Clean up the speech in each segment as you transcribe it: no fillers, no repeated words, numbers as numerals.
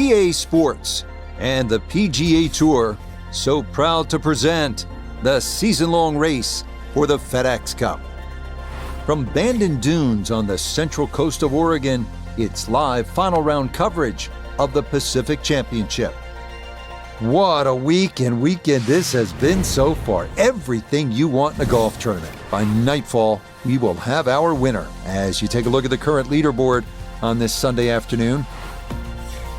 EA Sports and the PGA Tour so proud to present the season-long race for the FedEx Cup. From Bandon Dunes on the central coast of Oregon, it's live final round coverage of the Pacific Championship. What a week and weekend this has been so far. Everything you want in a golf tournament. By nightfall, we will have our winner as you take a look at the current leaderboard on this Sunday afternoon.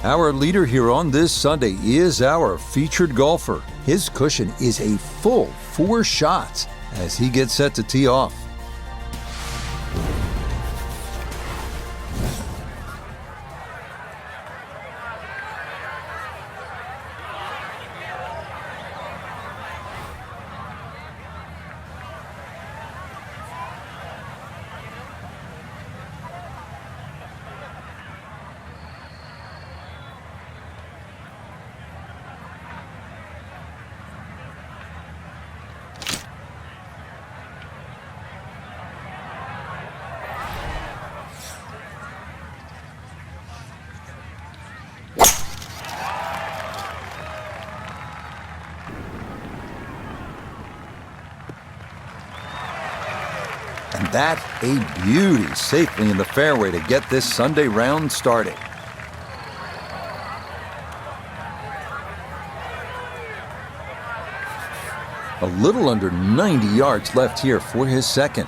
Our leader here on this Sunday is our featured golfer. His cushion is a full 4 shots as he gets set to tee off. And that a beauty safely in the fairway to get this Sunday round started. A little under 90 yards left here for his second.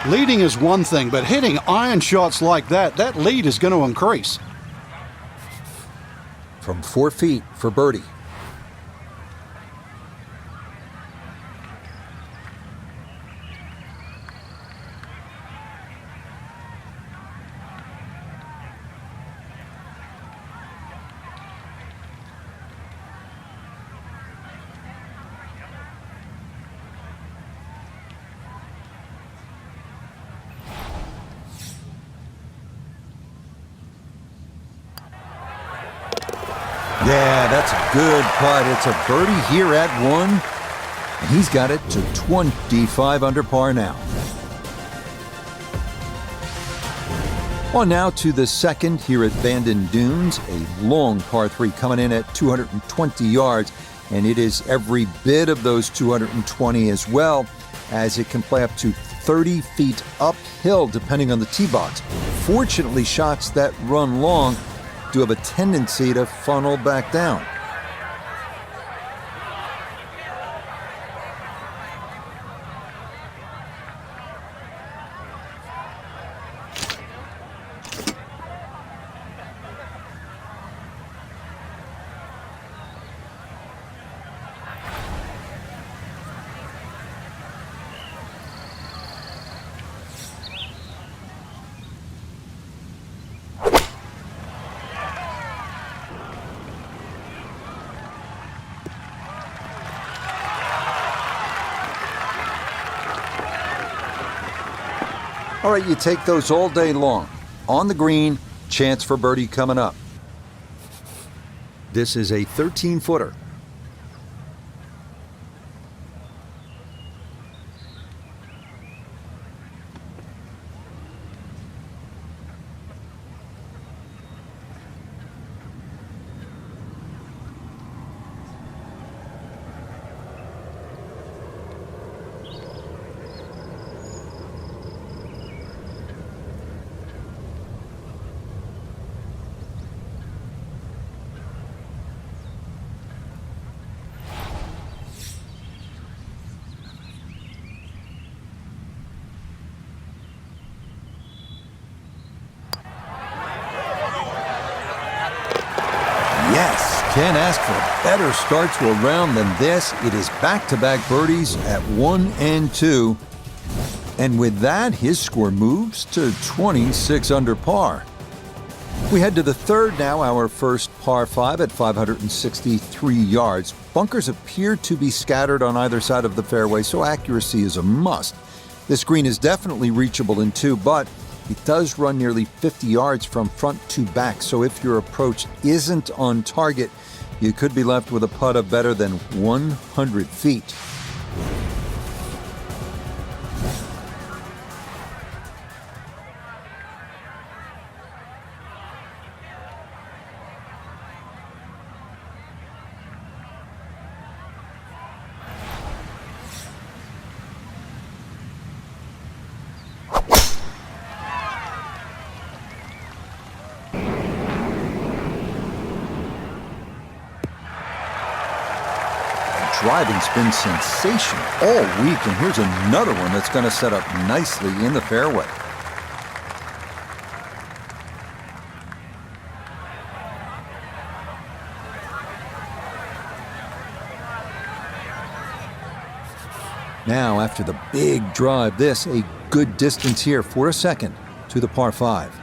Leading is one thing, but hitting iron shots like that lead is going to increase. From 4 feet for birdie. Yeah, that's a good putt. It's a birdie here at 1, and he's got it to 25 under par now. On now to the second here at Bandon Dunes, a long par 3 coming in at 220 yards, and it is every bit of those 220 as well, as it can play up to 30 feet uphill depending on the tee box. Fortunately, shots that run long do have a tendency to funnel back down. All right, you take those all day long. On the green, chance for birdie coming up. This is a 13-footer. Can't ask for a better start to a round than this. It is back-to-back birdies at 1 and 2. And with that, his score moves to 26 under par. We head to the third now, our first par 5 at 563 yards. Bunkers appear to be scattered on either side of the fairway, so accuracy is a must. This green is definitely reachable in 2, but it does run nearly 50 yards from front to back, so if your approach isn't on target, you could be left with a putt of better than 100 feet. Driving's been sensational all week, and here's another one that's going to set up nicely in the fairway. Now, after the big drive, this a good distance here for a second to the par 5.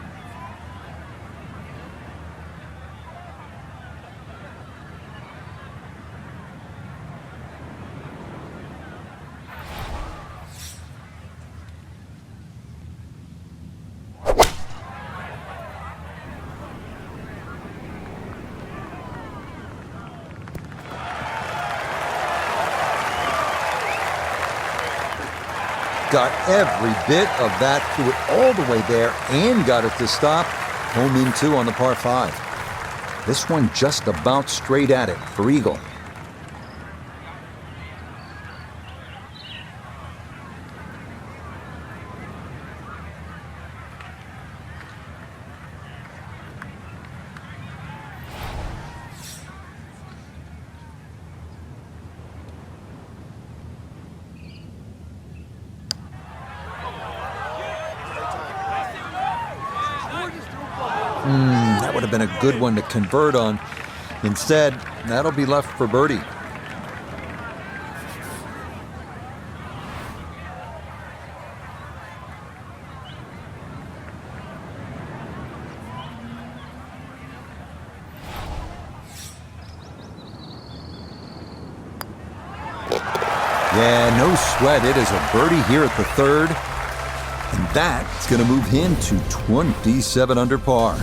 Got every bit of that, threw it all the way there, and got it to stop. Home in 2 on the par 5. This one just about straight at it for eagle. That would have been a good one to convert on. Instead, that'll be left for birdie. Yeah, no sweat. It is a birdie here at the third. And that's going to move him to 27 under par.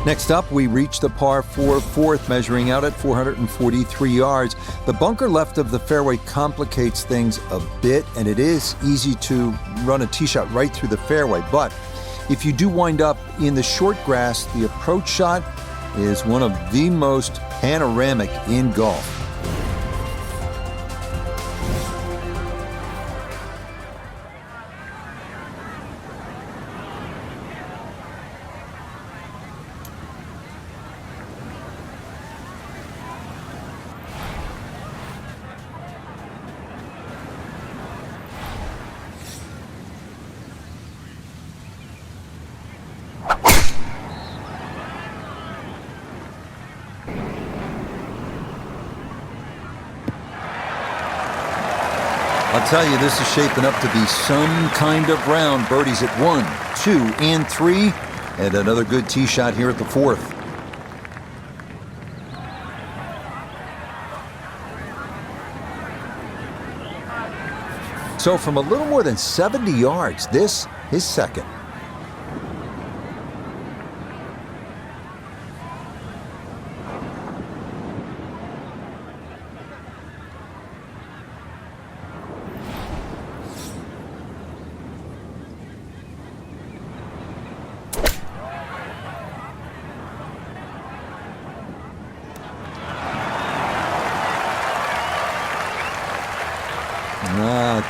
Next up, we reach the par 4 fourth, measuring out at 443 yards. The bunker left of the fairway complicates things a bit, and it is easy to run a tee shot right through the fairway. But if you do wind up in the short grass, the approach shot is one of the most panoramic in golf. I'll tell you, this is shaping up to be some kind of round. Birdies at 1, 2, and 3, and another good tee shot here at the 4th. So from a little more than 70 yards, this is second.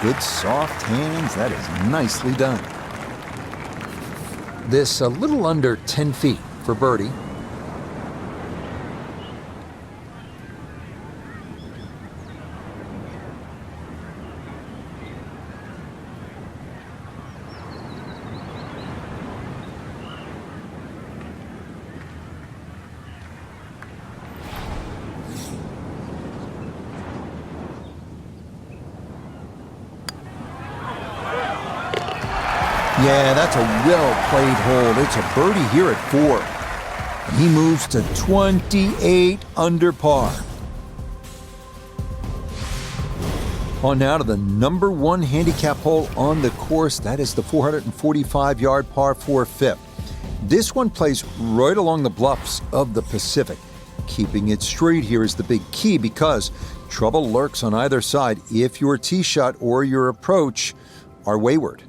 Good soft hands. That is nicely done. This a little under 10 feet for birdie. Yeah, that's a well-played hold. It's a birdie here at 4. And he moves to 28 under par. On now to the number 1 handicap hole on the course. That is the 445-yard par 4 fifth. This one plays right along the bluffs of the Pacific. Keeping it straight here is the big key because trouble lurks on either side if your tee shot or your approach are wayward.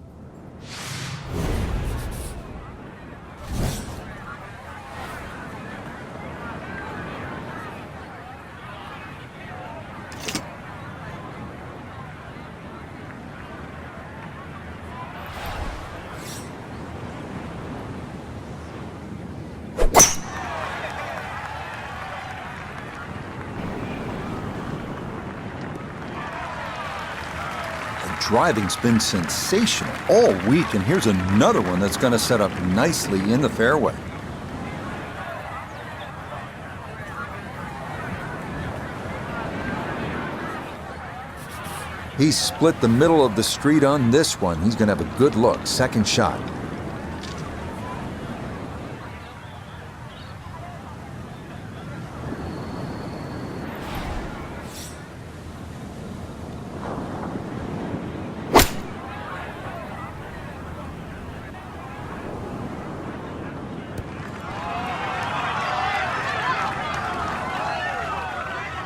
Driving's been sensational all week, and here's another one that's going to set up nicely in the fairway. He split the middle of the street on this one. He's going to have a good look. Second shot.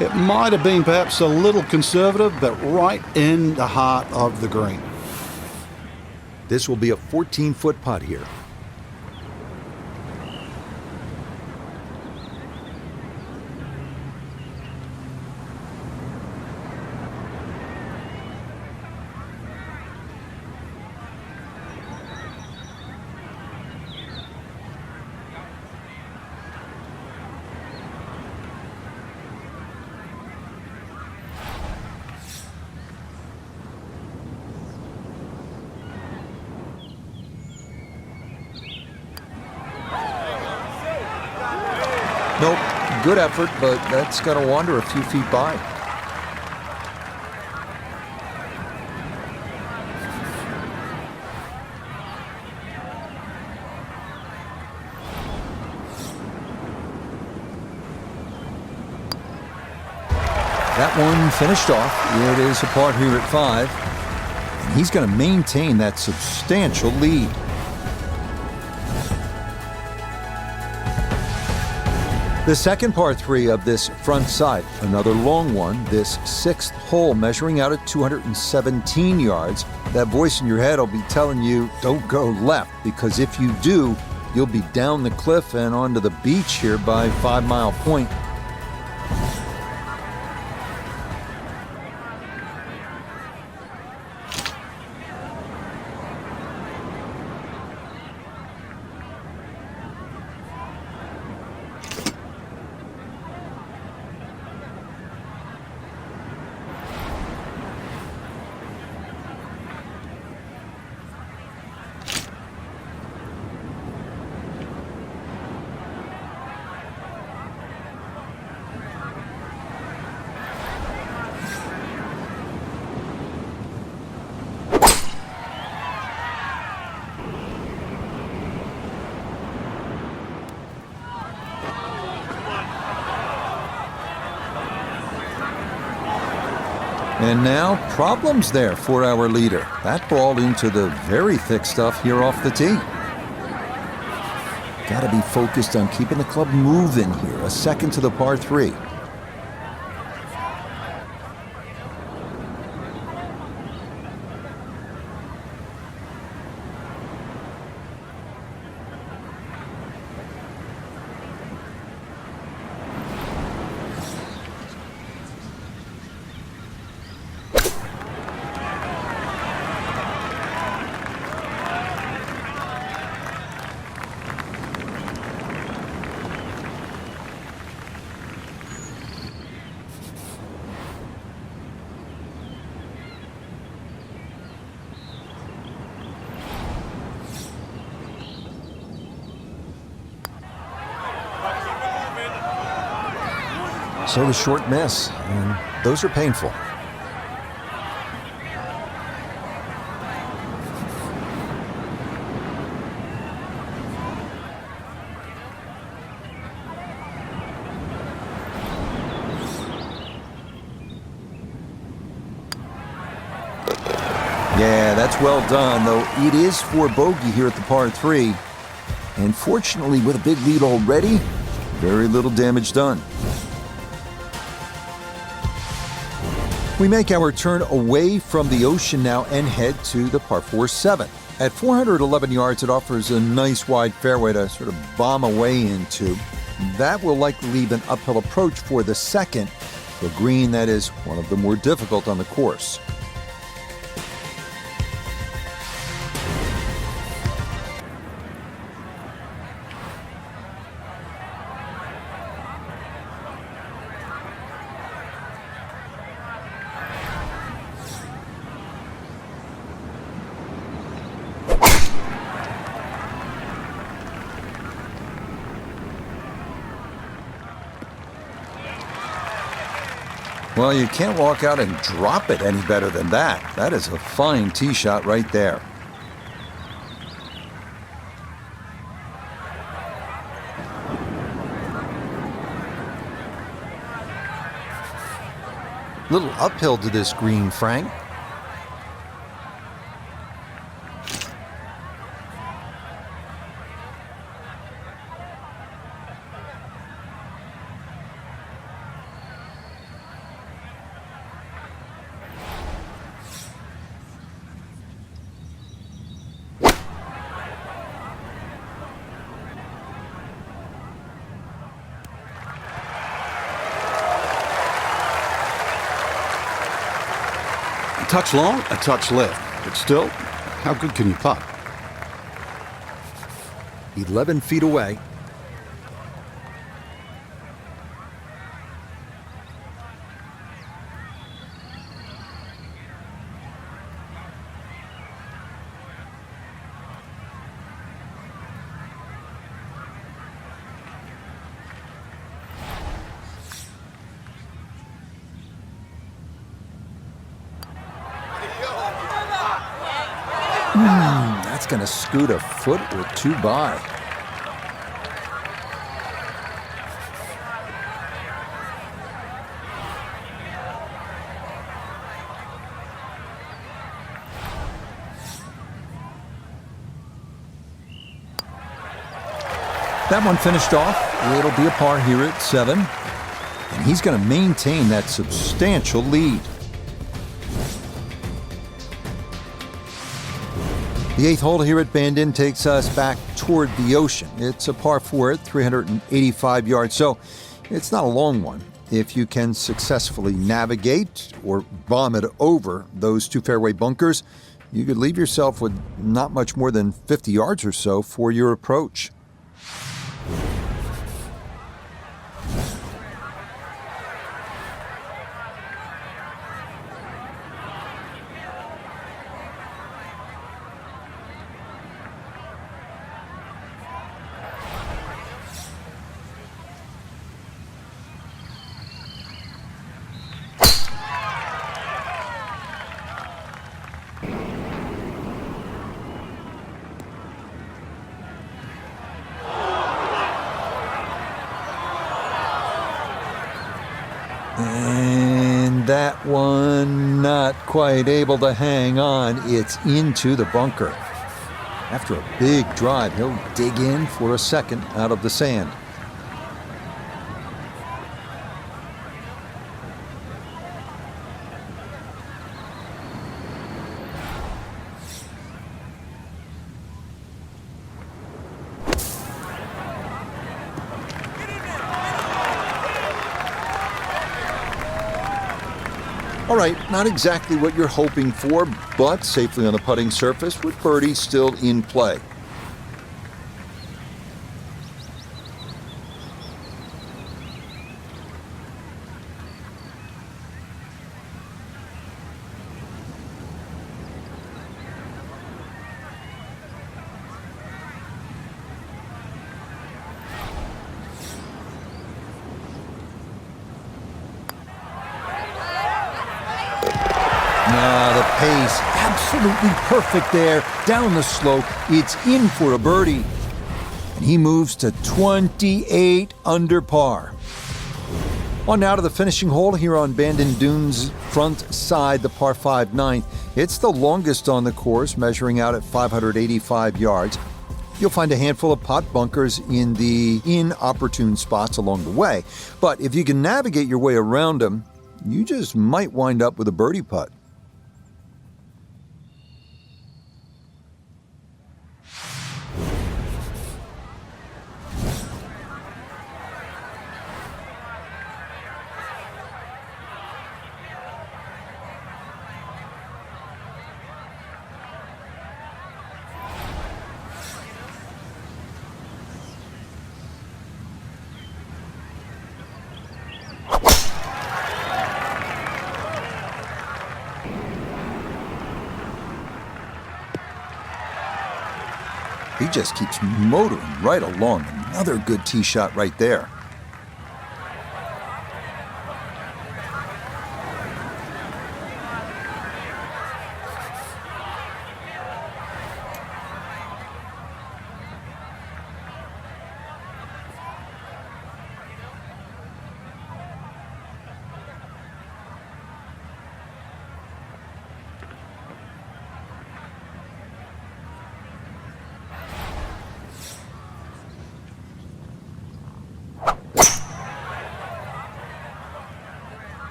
It might have been perhaps a little conservative, but right in the heart of the green. This will be a 14-foot putt here. Nope, good effort, but that's got to wander a few feet by. That one finished off. It is a par here at 5. And he's going to maintain that substantial lead. The second par 3 of this front side, another long one, this 6th hole measuring out at 217 yards. That voice in your head will be telling you, don't go left, because if you do, you'll be down the cliff and onto the beach here by 5 Mile Point. And now, problems there for our leader. That ball into the very thick stuff here off the tee. Got to be focused on keeping the club moving here. A second to the par 3. So the short miss, and those are painful. That's well done, though it is for bogey here at the par 3. And fortunately, with a big lead already, very little damage done. We make our turn away from the ocean now and head to the par 4-7. At 411 yards, it offers a nice wide fairway to sort of bomb away into. That will likely leave an uphill approach for the second, a green that is one of the more difficult on the course. Well, you can't walk out and drop it any better than that. That is a fine tee shot right there. Little uphill to this green, Frank. A touch long, a touch left. But still, how good can you putt? 11 feet away. That's going to scoot a foot or two by. That one finished off. It'll be a par here at 7. And he's going to maintain that substantial lead. The 8th hole here at Bandon takes us back toward the ocean. It's a par 4 at 385 yards, so it's not a long one. If you can successfully navigate or bomb it over those two fairway bunkers, you could leave yourself with not much more than 50 yards or so for your approach. And that one not quite able to hang on. It's into the bunker. After a big drive, he'll dig in for a second out of the sand. All right, not exactly what you're hoping for, but safely on the putting surface with birdie still in play. The pace, absolutely perfect there. Down the slope, it's in for a birdie. And he moves to 28 under par. On now to the finishing hole here on Bandon Dunes' front side, the par 5 9th. It's the longest on the course, measuring out at 585 yards. You'll find a handful of pot bunkers in the inopportune spots along the way, but if you can navigate your way around them, you just might wind up with a birdie putt. He just keeps motoring right along. Another good tee shot right there.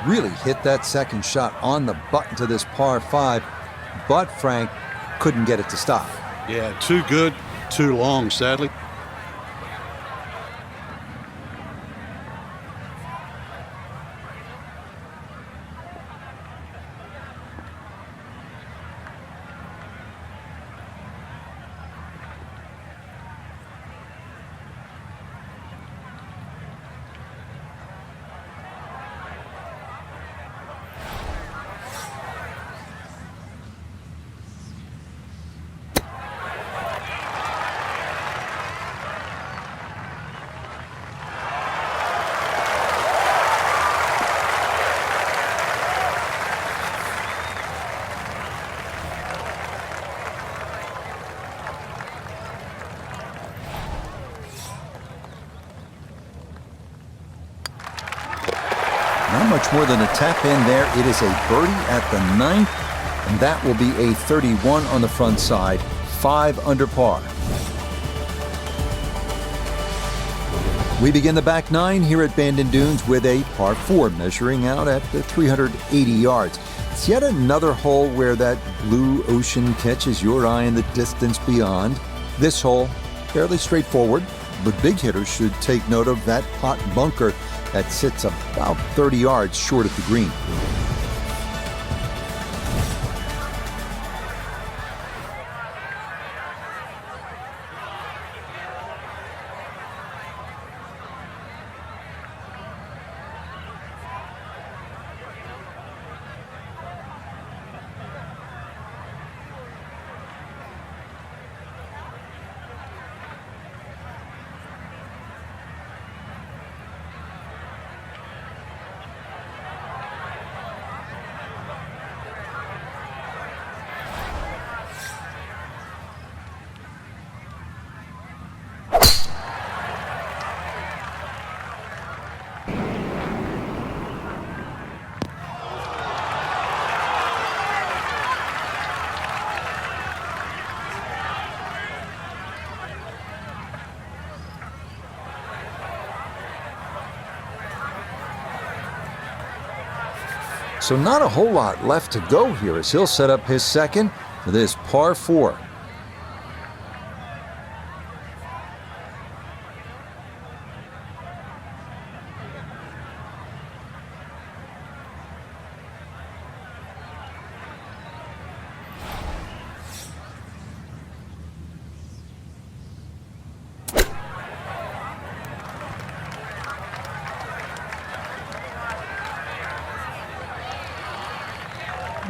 Really hit that second shot on the button to this par 5, but Frank couldn't get it to stop. Yeah, too good, too long, sadly. Not much more than a tap in there. It is a birdie at the 9th, and that will be a 31 on the front side, 5 under par. We begin the back 9 here at Bandon Dunes with a par 4 measuring out at 380 yards. It's yet another hole where that blue ocean catches your eye in the distance beyond. This hole, fairly straightforward, but big hitters should take note of that pot bunker that sits about 30 yards short of the green. So not a whole lot left to go here as he'll set up his second for this par 4.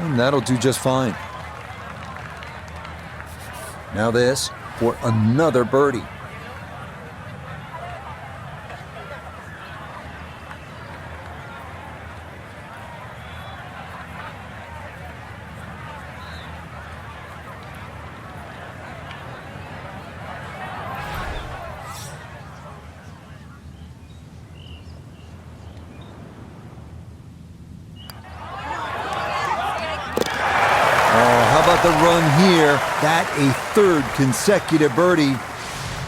And that'll do just fine. Now this for another birdie. that a third consecutive birdie.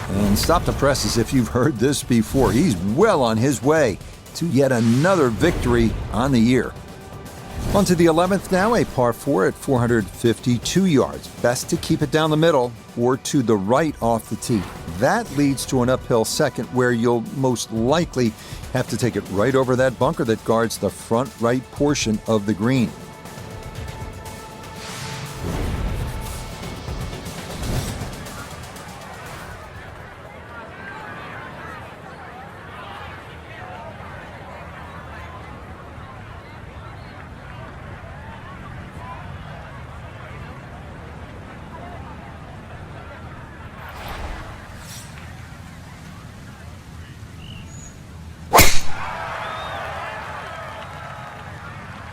And stop the press as if you've heard this before. He's well on his way to yet another victory on the year. On to the 11th now, a par 4 at 452 yards. Best to keep it down the middle or to the right off the tee. That leads to an uphill second where you'll most likely have to take it right over that bunker that guards the front right portion of the green.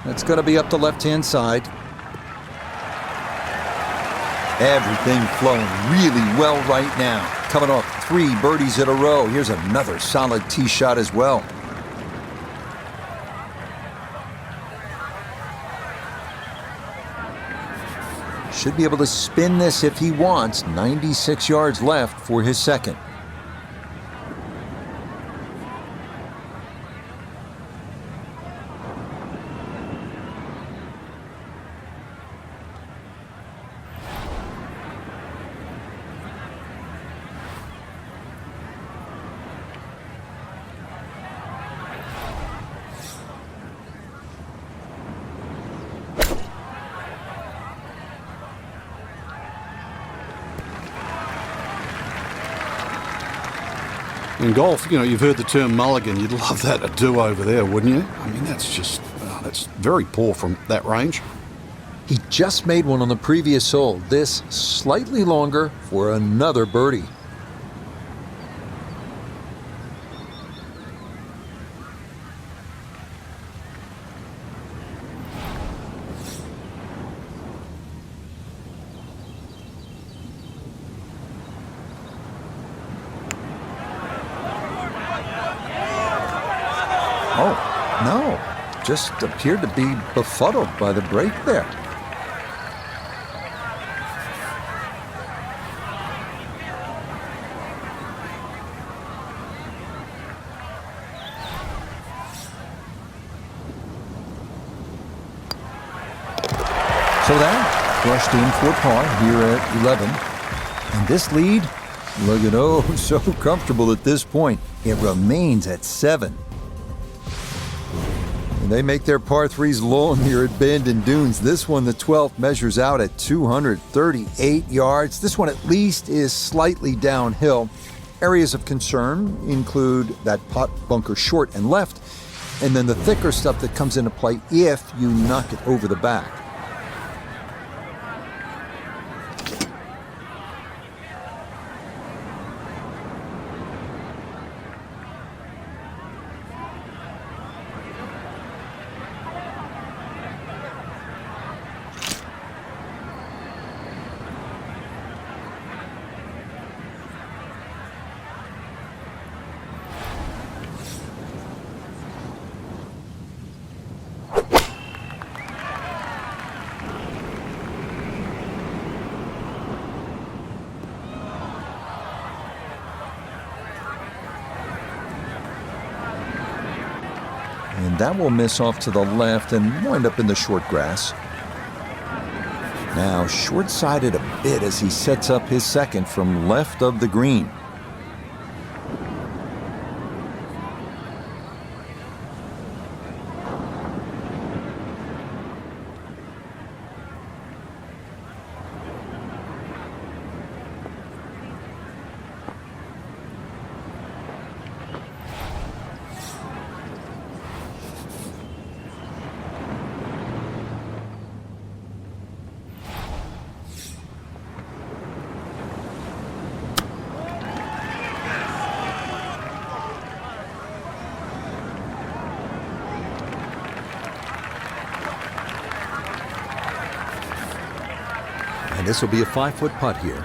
It's going to be up the left-hand side. Everything flowing really well right now. Coming off 3 birdies in a row. Here's another solid tee shot as well. Should be able to spin this if he wants. 96 yards left for his second. In golf, you've heard the term mulligan. You'd love that, a do-over there, wouldn't you? I mean, that's just, that's very poor from that range. He just made one on the previous hole. This slightly longer for another birdie. Oh, no, just appeared to be befuddled by the break there. So that brushed in for par here at 11. And this lead, looking oh so comfortable at this point. It remains at 7. They make their par 3s long here at Bandon Dunes. This one, the 12th, measures out at 238 yards. This one at least is slightly downhill. Areas of concern include that pot bunker short and left, and then the thicker stuff that comes into play if you knock it over the back. And that will miss off to the left and wind up in the short grass. Now short-sided a bit as he sets up his second from left of the green. And this will be a 5-foot putt here.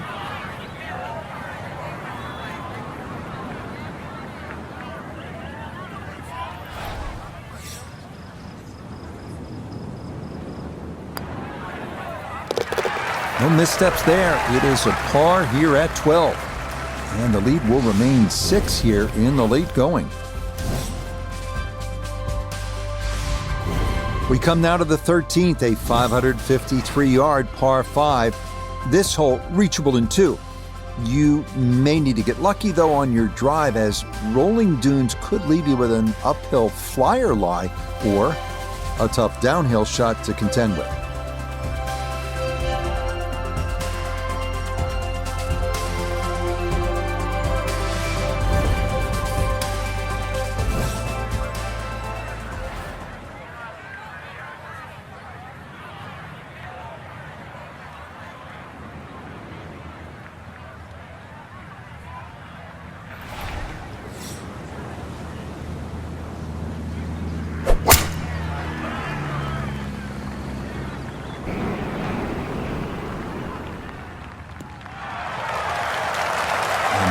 No missteps there. It is a par here at 12. And the lead will remain 6 here in the late going. We come now to the 13th, a 553-yard par 5. This hole reachable in 2. You may need to get lucky, though, on your drive, as rolling dunes could leave you with an uphill flyer lie or a tough downhill shot to contend with.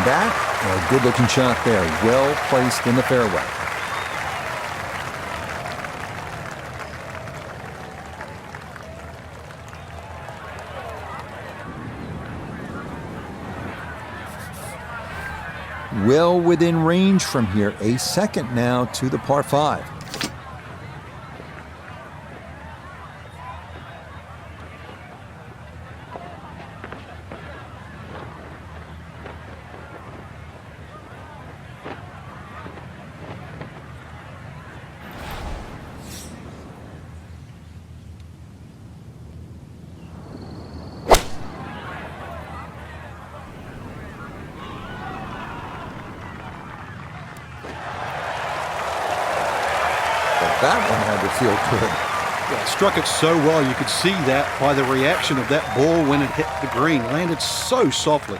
That, a good-looking shot there, well placed in the fairway. Well within range from here, a second now to the par 5. That one had to feel good. Yeah, struck it so well, you could see that by the reaction of that ball when it hit the green. Landed so softly.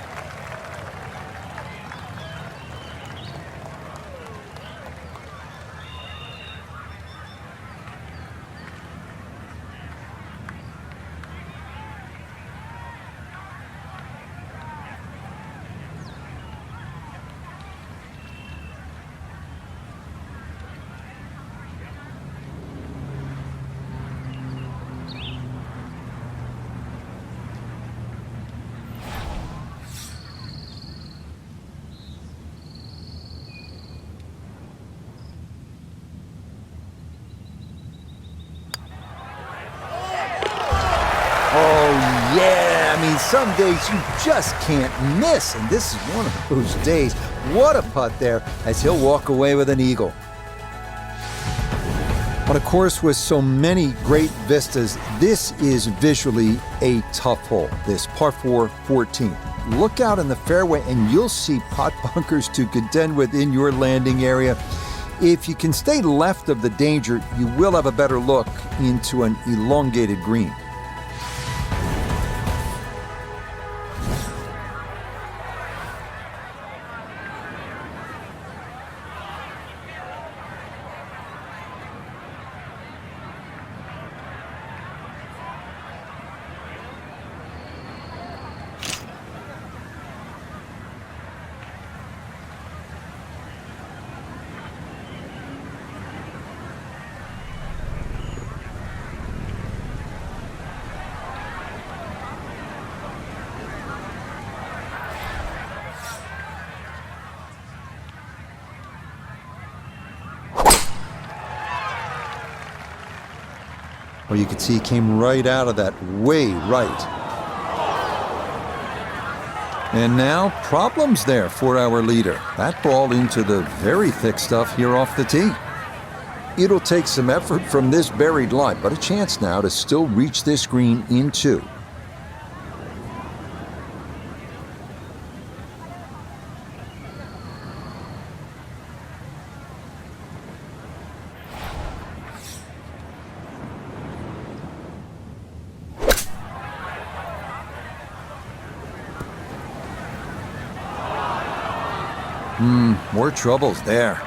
Yeah, I mean, some days you just can't miss, and this is one of those days. What a putt there, as he'll walk away with an eagle. On a course with so many great vistas, this is visually a tough hole, this par 4 14. Look out in the fairway and you'll see pot bunkers to contend with in your landing area. If you can stay left of the danger, you will have a better look into an elongated green. Well, you can see he came right out of that way right. And now, problems there for our leader. That ball into the very thick stuff here off the tee. It'll take some effort from this buried lie, but a chance now to still reach this green in 2. More troubles there.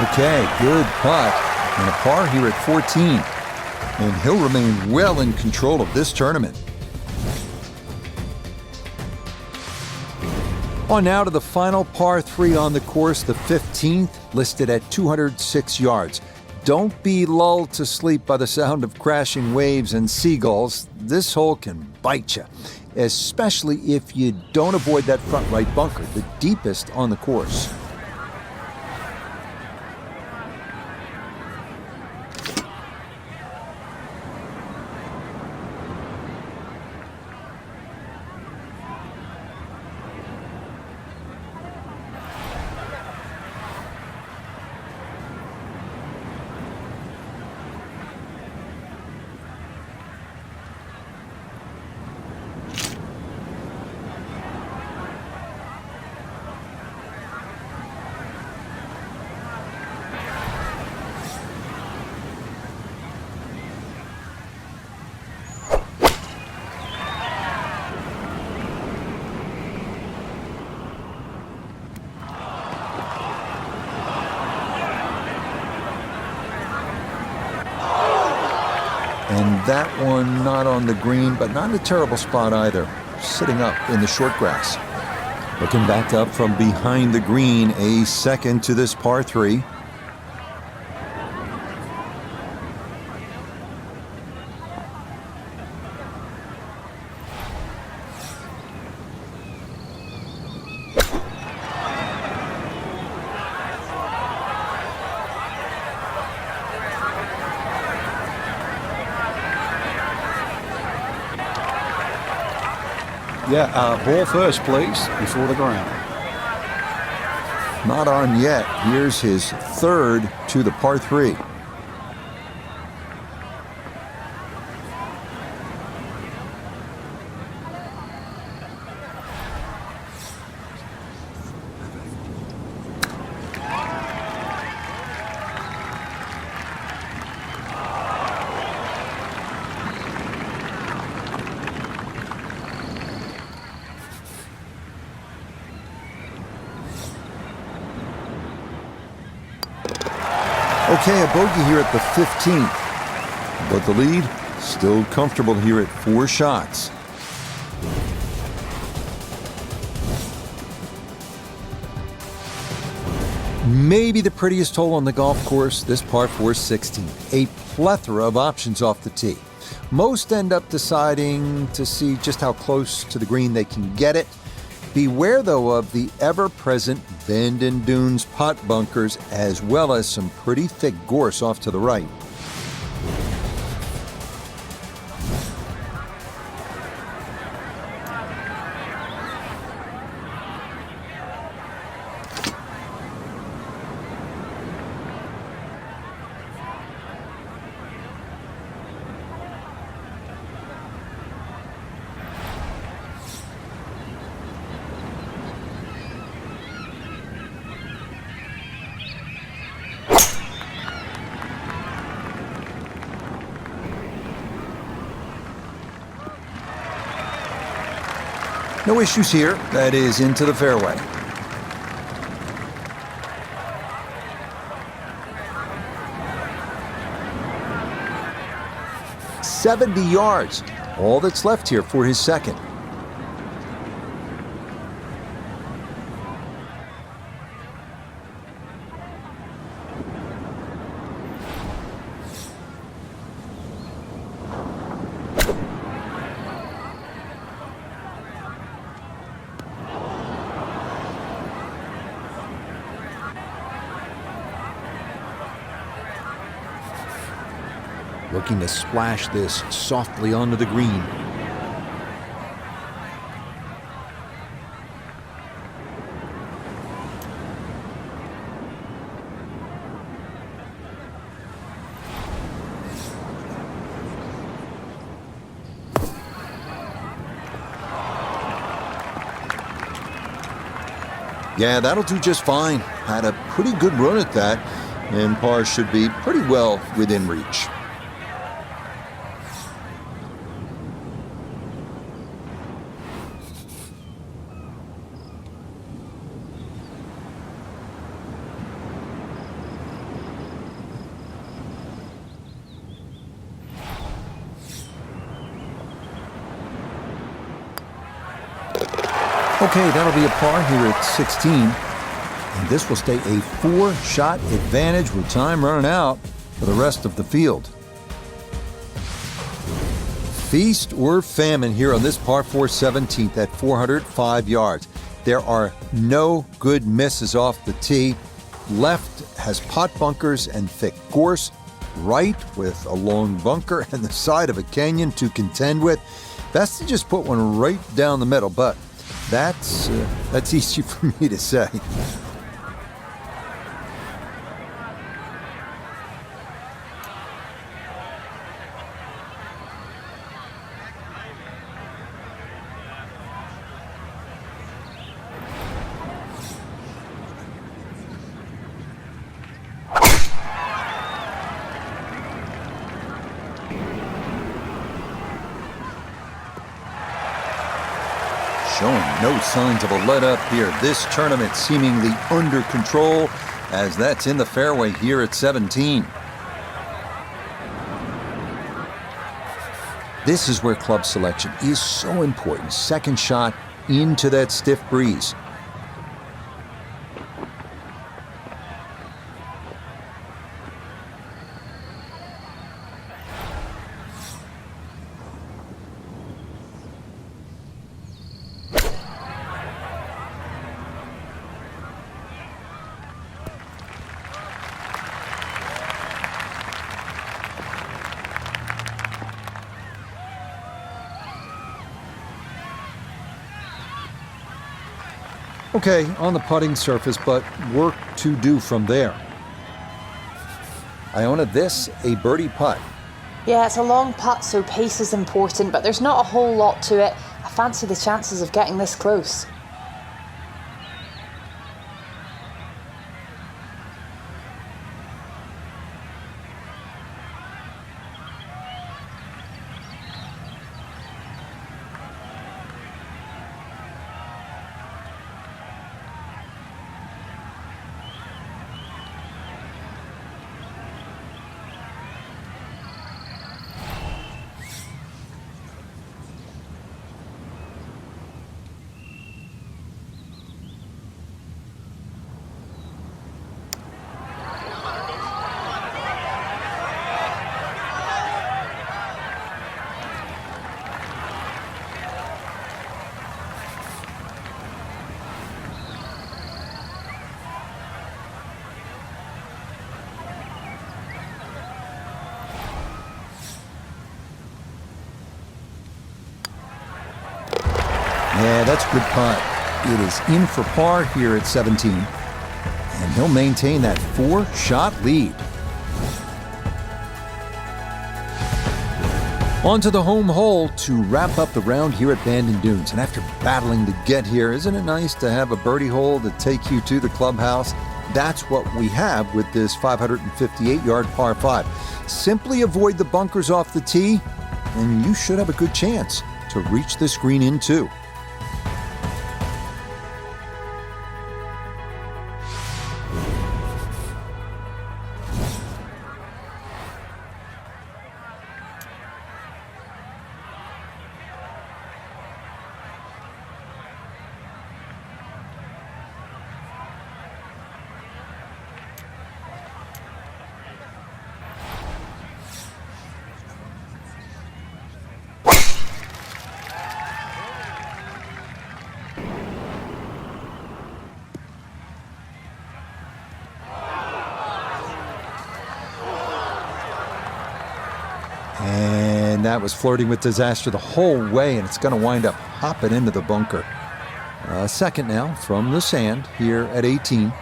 Okay, good putt. And a par here at 14. And he'll remain well in control of this tournament. On now to the final par 3 on the course, the 15th, listed at 206 yards. Don't be lulled to sleep by the sound of crashing waves and seagulls. This hole can bite you, especially if you don't avoid that front right bunker, the deepest on the course. And that one not on the green, but not in a terrible spot either. Sitting up in the short grass. Looking back up from behind the green, a second to this par 3. Yeah, ball first, please, before the ground. Not on yet. Here's his third to the par 3. Okay, a bogey here at the 15th. But the lead, still comfortable here at 4 shots. Maybe the prettiest hole on the golf course, this par 4 16. A plethora of options off the tee. Most end up deciding to see just how close to the green they can get it. Beware, though, of the ever-present Bandon Dunes pot bunkers, as well as some pretty thick gorse off to the right. No issues here. That is into the fairway. "70 yards. All that's left here for his second. Looking to splash this softly onto the green. Yeah, that'll do just fine. Had a pretty good run at that, and par should be pretty well within reach. Okay, that'll be a par here at 16. And this will stay a 4-shot advantage with time running out for the rest of the field. Feast or famine here on this par 4 17th at 405 yards. There are no good misses off the tee. Left has pot bunkers and thick gorse. Right with a long bunker and the side of a canyon to contend with. Best to just put one right down the middle, but that's easy for me to say. Showing no signs of a let-up here. This tournament seemingly under control as that's in the fairway here at 17. This is where club selection is so important. Second shot into that stiff breeze. Okay, on the putting surface, but work to do from there. Iona, this a birdie putt. Yeah, it's a long putt, so pace is important, but there's not a whole lot to it. I fancy the chances of getting this close. Yeah, that's a good putt. It is in for par here at 17. And he'll maintain that 4-shot lead. On to the home hole to wrap up the round here at Bandon Dunes. And after battling to get here, isn't it nice to have a birdie hole to take you to the clubhouse? That's what we have with this 558-yard par 5. Simply avoid the bunkers off the tee, and you should have a good chance to reach this green in too. And that was flirting with disaster the whole way, and it's going to wind up hopping into the bunker. Second now from the sand here at 18.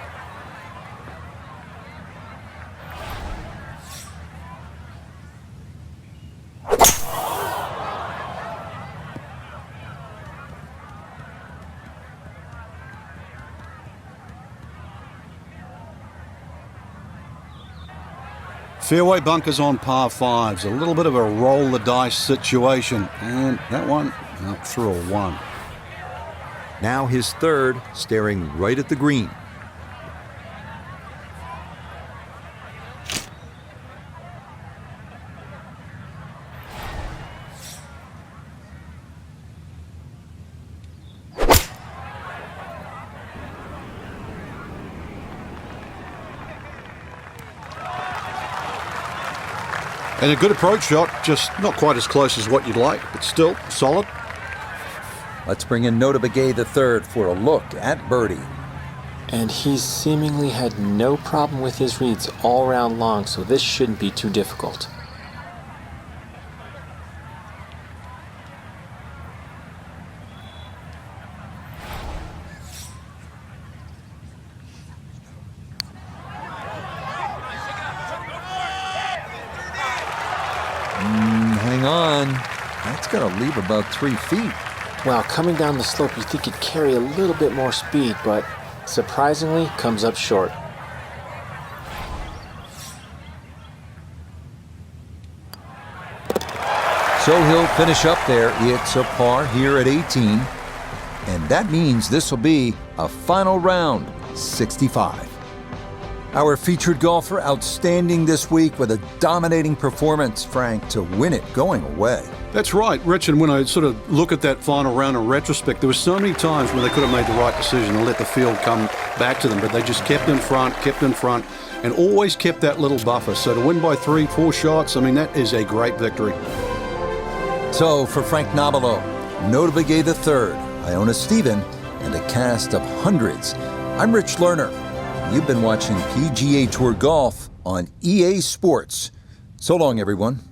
Fairway bunkers on par 5s. A little bit of a roll the dice situation. And that one up through a 1. Now his third, staring right at the green. And a good approach shot, just not quite as close as what you'd like, but still solid. Let's bring in Nota Begay III for a look at birdie. And he's seemingly had no problem with his reads all round long, so this shouldn't be too difficult. Hang on. That's going to leave about 3 feet. Well, coming down the slope, you think it'd carry a little bit more speed, but surprisingly comes up short. So he'll finish up there. It's a par here at 18. And that means this will be a final round, 65. Our featured golfer outstanding this week with a dominating performance, Frank, to win it going away. That's right, Rich, and when I sort of look at that final round in retrospect, there were so many times when they could have made the right decision and let the field come back to them, but they just kept in front, and always kept that little buffer. So to win by 3, 4 shots, I mean, that is a great victory. So for Frank Nobilo, Nota Begay III, Iona Stephen, and a cast of hundreds, I'm Rich Lerner. You've been watching PGA Tour Golf on EA Sports. So long, everyone.